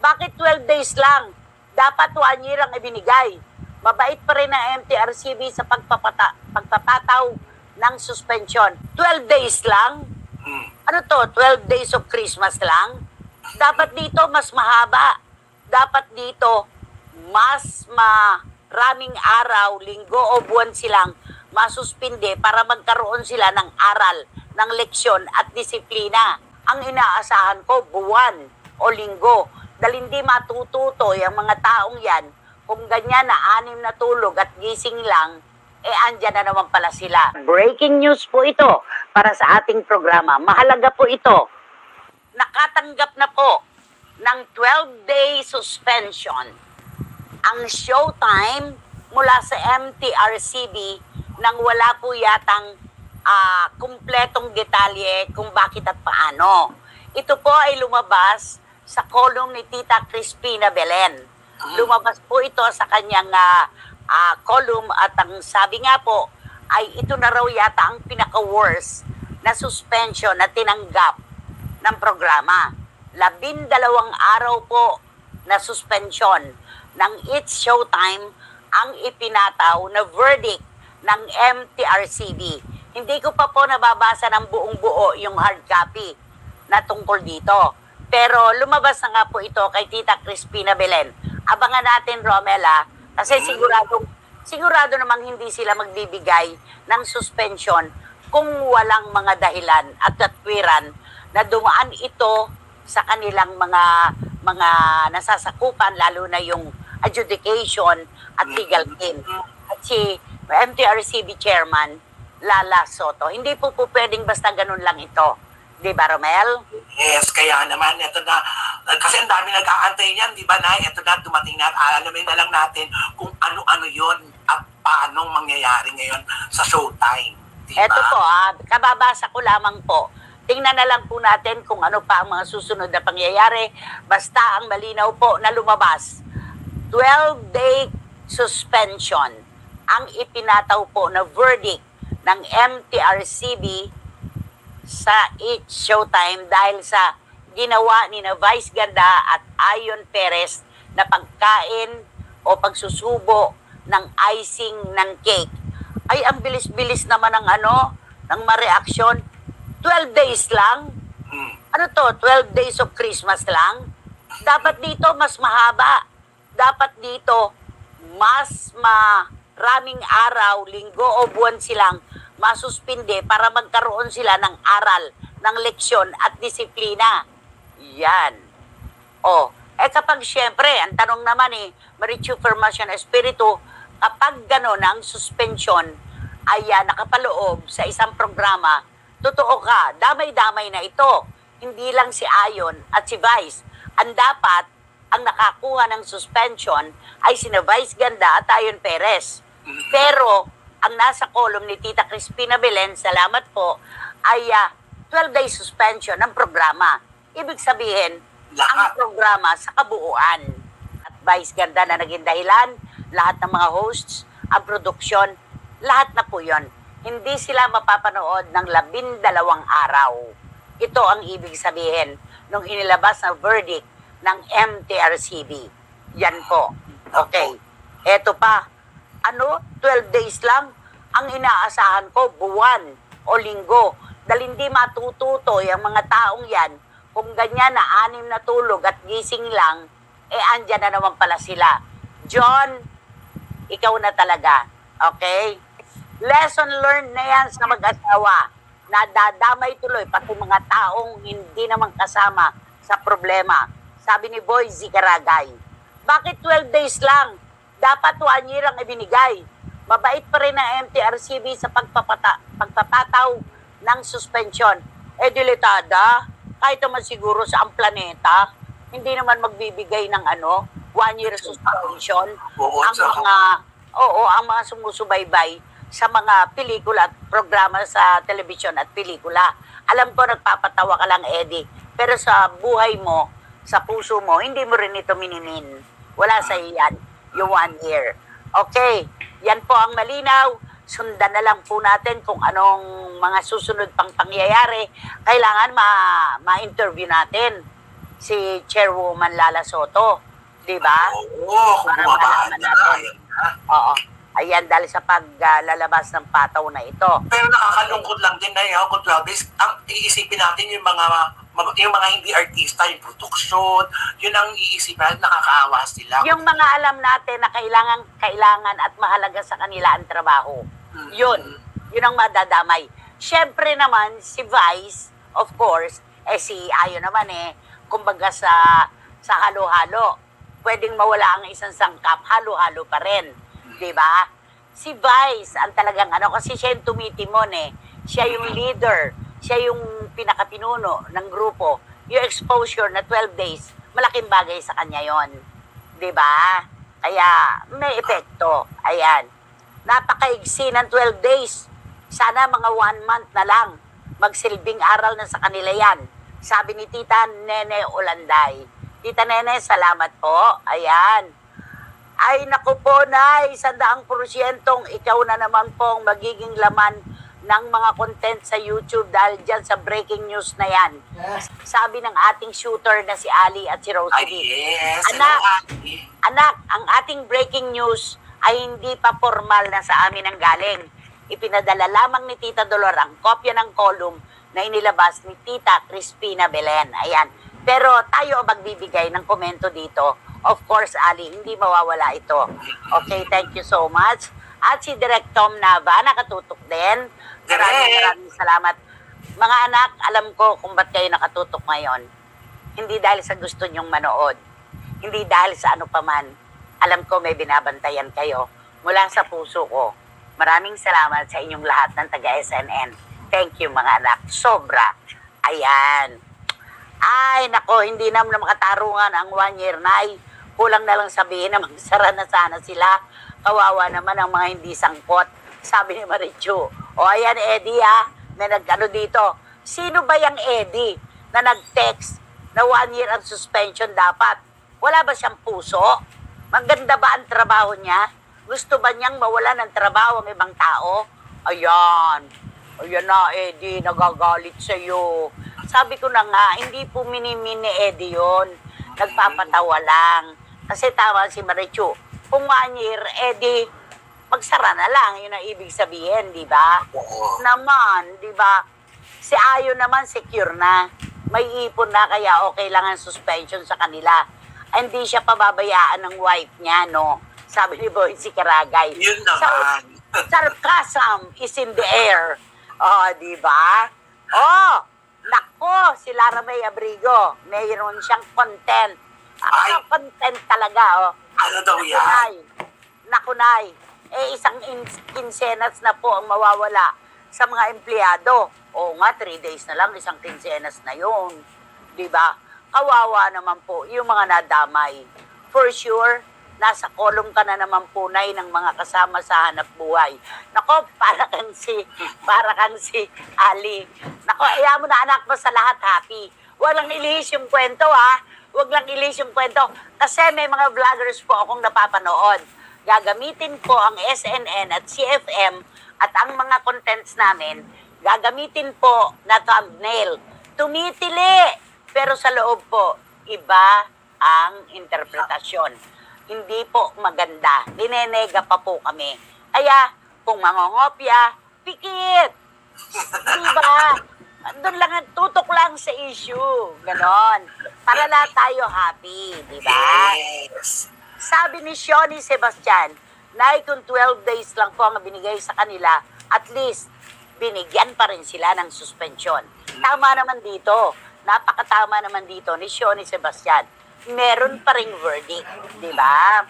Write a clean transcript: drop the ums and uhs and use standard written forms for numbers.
Bakit 12 days lang? Dapat 1 year ang ibinigay. Mabait pa rin ang MTRCB sa pagpapataw ng suspension. 12 days lang? Ano to? 12 days of Christmas lang? Dapat dito mas mahaba. Dapat dito mas maraming araw, linggo o buwan silang masuspinde para magkaroon sila ng aral, ng leksyon at disiplina. Ang inaasahan ko, buwan o linggo. Dahil hindi matututo yung mga taong yan, kung ganyan na 6 na tulog at gising lang, andyan na naman pala sila. Breaking news po ito para sa ating programa. Mahalaga po ito. Nakatanggap na po ng 12-day suspension ang Showtime mula sa MTRCB nang wala po yatang kumpletong detalye kung bakit at paano. Ito po ay lumabas sa column ni Tita Crispina Belen. Lumabas po ito sa kanyang column at ang sabi nga po ay ito na raw yata ang pinaka-worst na suspension na tinanggap ng programa. 12 araw po na suspension ng It's Showtime ang ipinataw na verdict ng MTRCB. Hindi ko pa po nababasa ng buong buo yung hard copy na tungkol dito. Pero lumabas na nga po ito kay Tita Crispina Belen. Abangan natin, Romela, kasi sigurado namang hindi sila magbibigay ng suspension kung walang mga dahilan at katwiran na dumaan ito sa kanilang mga nasasakupan, lalo na yung adjudication at legal team. At si MTRCB Chairman Lala Soto. Hindi po pwedeng basta ganun lang ito. Di ba, Romel? Yes, kaya naman, ito na, kasi ang dami nag-aantay niyan, di ba, Nay? Ito na, dumating na, alamin na lang natin kung ano-ano yon at paano mangyayari ngayon sa Showtime. Di ba? Ito po, kababasa ko lamang po. Tingnan na lang po natin kung ano pa ang mga susunod na pangyayari. Basta ang malinaw po na lumabas. 12-day suspension ang ipinataw po na verdict ng MTRCB sa It's Showtime dahil sa ginawa ni na Vice Ganda at Ayon Perez na pagkain o pagsusubo ng icing ng cake. Ay, ang bilis-bilis naman ng mareaksyon. 12 days lang? Ano to? 12 days of Christmas lang? Dapat dito mas mahaba. Dapat dito mas maraming araw, linggo o buwan silang masuspinde para magkaroon sila ng aral, ng leksyon at disiplina. Yan. Kapag syempre, ang tanong naman Marichu Formacion Espiritu, kapag gano'n ang suspension ay nakapaloob sa isang programa, totoo ka, damay-damay na ito. Hindi lang si Ayon at si Vice. Ang dapat, ang nakakuha ng suspension ay sina Vice Ganda at Ayon Perez. Pero, ang nasa column ni Tita Crispina Belen, salamat po, ay 12-day suspension ng programa. Ibig sabihin, ang programa sa kabuuan. At Vice Ganda na naging dahilan, lahat ng mga hosts, ang produksyon, lahat na po yon. Hindi sila mapapanood ng 12 araw. Ito ang ibig sabihin nung inilabas na verdict ng MTRCB. Yan po. Okay. Eto pa. 12 days lang? Ang inaasahan ko, buwan o linggo. Dahil hindi matututo yung mga taong yan, kung ganyan na 6 na tulog at gising lang, andyan na naman pala sila. John, ikaw na talaga. Okay? Lesson learned na yan sa mag-asawa. Nadadamay tuloy pati mga taong hindi naman kasama sa problema. Sabi ni Boy Zigaragay, bakit 12 days lang? Dapat 1 year ang ibinigay. Mabait pa rin ang MTRCB sa pagpapataw ng suspension. Diletada, kahit naman siguro sa ang planeta, hindi naman magbibigay ng 1 year suspension ang mga sumusubaybay sa mga pelikula at programa sa telebisyon at pelikula. Alam ko nagpapatawa ka lang, Eddie, pero sa buhay mo, sa puso mo, hindi mo rin ito minimin. Wala sa iyan, yung 1 year. Okay, yan po ang malinaw. Sundan na lang po natin kung anong mga susunod pang pangyayari. Kailangan ma-interview natin si Chairwoman Lala Soto, di ba? Oo, kung Para bumabaan malaman na. natin. Ayan na. Oo. Ayan, dahil sa paglalabas ng pataw na ito. Pero nakakalungkot lang din na yung kung Travis, ang iisipin natin yung mga hindi artista, yung produksyon, yun ang iisipin, nakakaawa sila. Yung mga alam natin na kailangan at mahalaga sa kanila ang trabaho. Yun ang madadamay. Siyempre naman, si Vice, of course, si Ayo naman kumbaga sa halo-halo. Pwedeng mawala ang isang sangkap, halo-halo pa rin. Diba? Si Vice, ang talagang kasi siya yung tumitimon Siya yung leader. Siya yung pinakapinuno ng grupo. Yung exposure na 12 days, malaking bagay sa kanya yon. Diba? Kaya may epekto. Ayan. Napakaigsi ng 12 days. Sana mga 1 month na lang. Magsilbing aral na sa kanila yan. Sabi ni Tita Nene Olanday. Tita Nene, salamat po. Ayan. Ay, naku po, Nay, 100% ikaw na naman pong magiging laman ng mga content sa YouTube dahil dyan sa breaking news na yan. Sabi ng ating shooter na si Ali at si Ay, Rosalie. yes. Anak, ang ating breaking news ay hindi pa formal na sa amin ang galing. Ipinadala lamang ni Tita Dolor ang kopya ng column na inilabas ni Tita Crispina Belen. Ayan. Pero tayo ang magbibigay ng komento dito. Of course, Ali, hindi mawawala ito. Okay, thank you so much. At si Direk Tom Nava, nakatutok din. Maraming salamat. Mga anak, alam ko kung ba't kayo nakatutok ngayon. Hindi dahil sa gusto nyong manood. Hindi dahil sa ano paman. Alam ko may binabantayan kayo. Mula sa puso ko, maraming salamat sa inyong lahat ng taga-SNN. Thank you mga anak. Sobra. Ayan. Ay, nako, hindi naman makatarungan ang 1 year, Nay. Kulang na lang sabihin na magsara na sana sila. Kawawa naman ang mga hindi sangkot. Sabi ni Marichu. O ayan, Eddie may nag-ano dito. Sino ba yung Eddie na nag-text na 1 year ang suspension dapat? Wala ba siyang puso? Maganda ba ang trabaho niya? Gusto ba niyang mawala ng trabaho ang ibang tao? Ayan. Ayan na, Eddie, nagagalit sa'yo. Sabi ko na nga, hindi po mini-mini Eddie yun. Nagpapatawa lang. Kasi tama si Marichu. Kung 1 year, Eddie, magsara na lang. Yun ang ibig sabihin, di ba? Naman, di ba? Si Ayo naman, secure na. May ipon na, kaya okay lang ang suspension sa kanila. Hindi siya pababayaan ng wife niya, no? Sabi ni Boy si Karagay. Yun naman. Sarcasm is in the air. Oh, di ba? Oh, nako, si Lara May Abrigo. Mayroon siyang content. Content talaga, oh. Ano daw yan? Naku, Nay. Isang kinsenas na po ang mawawala sa mga empleyado. Oo nga, 3 days na lang, isang kinsenas na yun. Diba? Kawawa naman po yung mga nadamay. For sure, nasa kolong ka na naman po, Nay, ng mga kasama sa hanap buhay. Nako, para kang si Ali. Nako, ayaw mo na anak mo sa lahat happy. Walang ilihis yung kwento, Huwag lang ilihis yung kwento. Kasi may mga vloggers po akong napapanood. Gagamitin ko ang SNN at CFM at ang mga contents namin, gagamitin po na thumbnail. Tumitili! Pero sa loob po, iba ang interpretasyon. Hindi po maganda. Dinenega pa po kami. Kaya, kung mangongopya, pikit! Diba? Doon lang, tutok lang sa issue. Ganon. Para lahat tayo happy, di ba? Yes. Sabi ni Shoni Sebastian, Nay, kung 12 days lang po ang binigay sa kanila, at least, binigyan pa rin sila ng suspension. Tama naman dito. Napakatama naman dito ni Shoni Sebastian. Meron pa ring verdict, di ba?